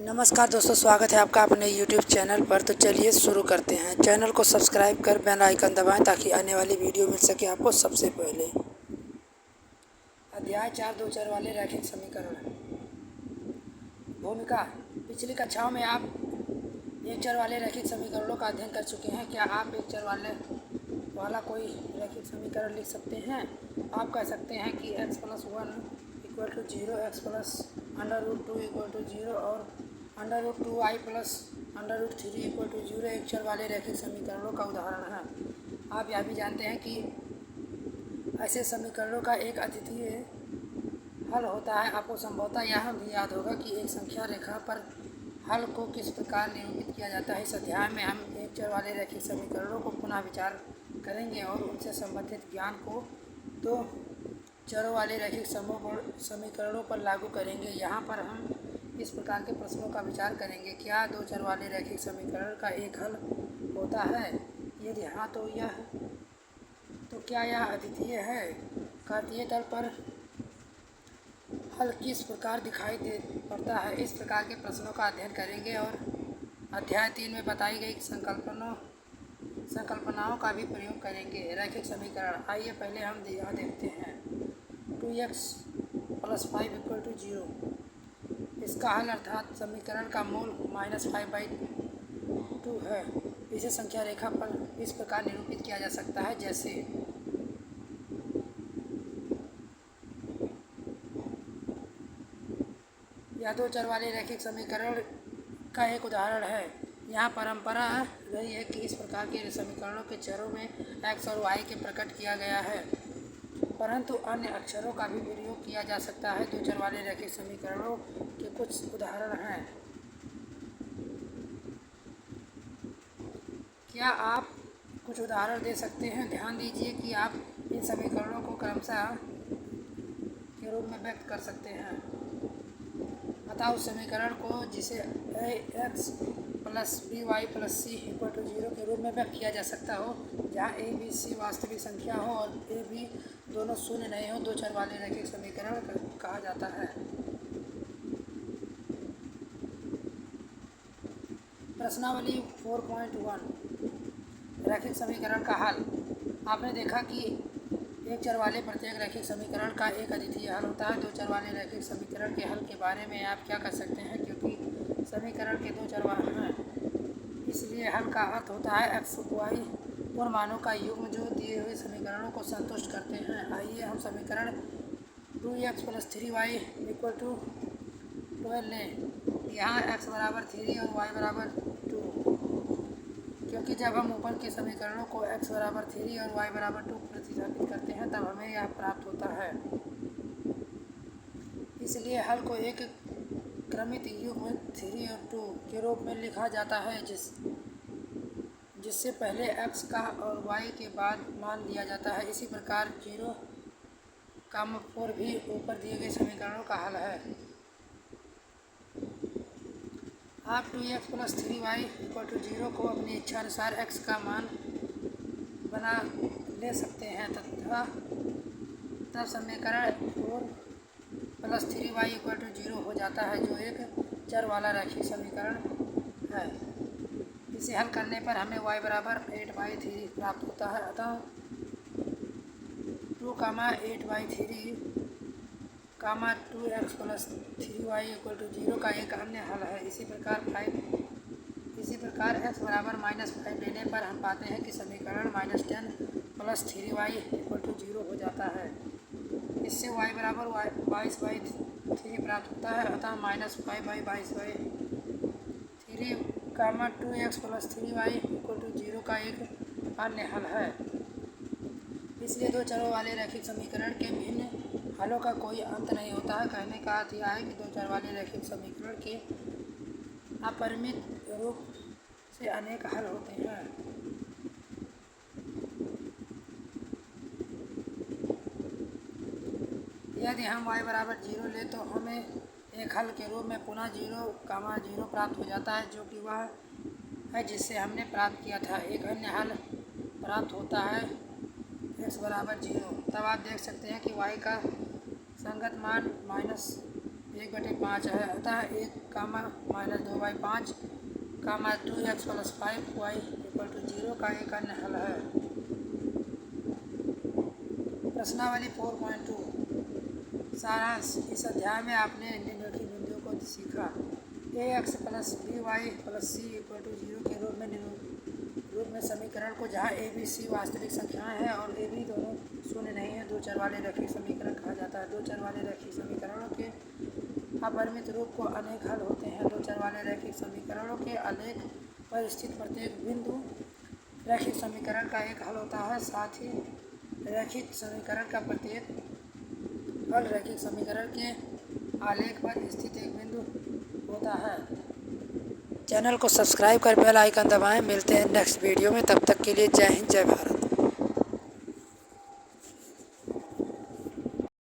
नमस्कार दोस्तों, स्वागत है आपका अपने YouTube चैनल पर। तो चलिए शुरू करते हैं। चैनल को सब्सक्राइब कर बेल आइकन दबाएं ताकि आने वाली वीडियो मिल सके आपको सबसे पहले। अध्याय 4 दो चर वाले रैखिक समीकरण। भूमिका। पिछली कक्षाओं में आप एक चर वाले रैखिक समीकरणों का अध्ययन कर चुके हैं। क्या आप एक चर वाला कोई रैखिक समीकरण लिख सकते हैं? आप कह सकते हैं कि x + 1 = 0, x + √2 = 0 और √2i + √3 = 0 एक चर वाले रैखिक समीकरणों का उदाहरण है। आप यह भी जानते हैं कि ऐसे समीकरणों का एक अद्वितीय हल होता है। आपको संभवतः यह भी याद होगा कि एक संख्या रेखा पर हल को किस प्रकार निरूपित किया जाता है। इस अध्याय में हम एक चर वाले रैखिक समीकरणों को पुनः विचार करेंगे और उनसे संबंधित ज्ञान को दो चरों वाले रैखिक समीकरणों पर लागू करेंगे। यहाँ पर हम इस प्रकार के प्रश्नों का विचार करेंगे। क्या दो चर वाले रैखिक समीकरण का एक हल होता है? यदि हाँ तो क्या यह अद्वितीय है? कार्तीय तल पर हल किस प्रकार दिखाई दे पड़ता है? इस प्रकार के प्रश्नों का अध्ययन करेंगे और अध्याय 3 में बताई गई संकल्पनाओं का भी प्रयोग करेंगे। रैखिक समीकरण। आइए पहले हम यह देखते हैं। 2x + 5 = 0। इसका हल अर्थात समीकरण का मूल -5/2 है। इसे संख्या रेखा पर इस प्रकार निरूपित किया जा सकता है जैसे यह दो चर वाले रैखिक समीकरण का एक उदाहरण है। यहाँ परंपरा रही है कि इस प्रकार के समीकरणों के चरों में x और y के प्रकट किया गया है, परंतु अन्य अक्षरों का भी प्रयोग किया जा सकता है। दो चर वाले रैखिक समीकरणों के कुछ उदाहरण हैं। क्या आप कुछ उदाहरण दे सकते हैं? ध्यान दीजिए कि आप इन समीकरणों को क्रमशः के रूप में व्यक्त कर सकते हैं। अतः उस समीकरण को जिसे ax + by + c = 0 के रूप में व्यक्त किया जा सकता हो, जहाँ a, b, c वास्तविक संख्या हो और a, b दोनों शून्य नहीं हो, दो चर वाले रैखिक समीकरण कहा जाता है। प्रश्नावली 4.1 रैखिक समीकरण का हल। आपने देखा कि एक चर वाले प्रत्येक रैखिक समीकरण का एक अद्वितीय हल होता है। दो चर वाले रैखिक समीकरण के हल के बारे में आप क्या कर सकते हैं? क्योंकि समीकरण के दो चर हैं, इसलिए हल का अर्थ होता है x y उन मानों का युग्म जो दिए हुए समीकरणों को संतुष्ट करते हैं। आइए हम समीकरण 2x + 3y = 12 लें। यहाँ x = 3 और y = 2, क्योंकि जब हम ऊपर के समीकरणों को x = 3 और y = 2 प्रतिस्थापित करते हैं तब हमें यह प्राप्त होता है। इसलिए हल को एक क्रमित युग्म 3 और 2 के रूप में लिखा जाता है, जिससे पहले x का और y के बाद मान लिया जाता है। इसी प्रकार 0, 4 भी ऊपर दिए गए समीकरणों का हल है। आप 2x + 3y = 0 को अपनी इच्छा अनुसार x का मान बना ले सकते हैं तथा तब समीकरण 4 + 3y = 0 हो जाता है, जो एक चर वाला रैखिक समीकरण है। इसे हल करने पर हमें y = 8/3 प्राप्त होता है। अतः 2, 8/3, 2x + 3y = 0 का एक अन्य हल है। इसी प्रकार x = -5 लेने पर हम पाते हैं कि समीकरण -10 + 3y = 0 हो जाता है। इससे y = 22/3 प्राप्त होता है। अतः -5/22/3, 2x + 3y = 0 का एक अन्य हल है। इसलिए दो चरों वाले रैखिक समीकरण के भिन्न हलों का कोई अंत नहीं होता है। कहने का अर्थ यह है कि दो चर वाले रैखिक समीकरण के अपरिमित रूप से अनेक हल होते हैं। यदि हम y = 0 लें तो हमें एक हल के रूप में पुनः 0, 0 प्राप्त हो जाता है, जो कि वह है जिससे हमने प्राप्त किया था। एक अन्य हल प्राप्त होता है x = 0। तब आप देख सकते हैं कि y का संगत मान 1/5 है। अतः 1 कामा -2/5 कामा 2x + 5y = 0 का एक अन्य हल है। प्रश्नावली 4.2 सारांश। इस अध्याय में आपने निम्नलिखित बिंदुओं को सीखा। ax + by + c = 0 के रूप में समीकरण को, जहाँ a b c वास्तविक संख्याएं हैं और a b दोनों शून्य नहीं है, दो चर वाले रैखिक समीकरण कहा जाता है। दो चर वाले रैखिक समीकरणों के अपरिमित रूप को अनेक हल होते हैं। दो चर वाले रैखिक समीकरणों के आलेख पर स्थित प्रत्येक बिंदु रैखिक समीकरण का एक हल होता है। साथ ही रैखिक समीकरण का प्रत्येक हल रैखिक समीकरण के आलेख पर स्थित एक बिंदु होता है। चैनल को सब्सक्राइब कर बेल आइकन दबाएं। मिलते हैं नेक्स्ट वीडियो में, तब तक के लिए जय हिंद जय भारत।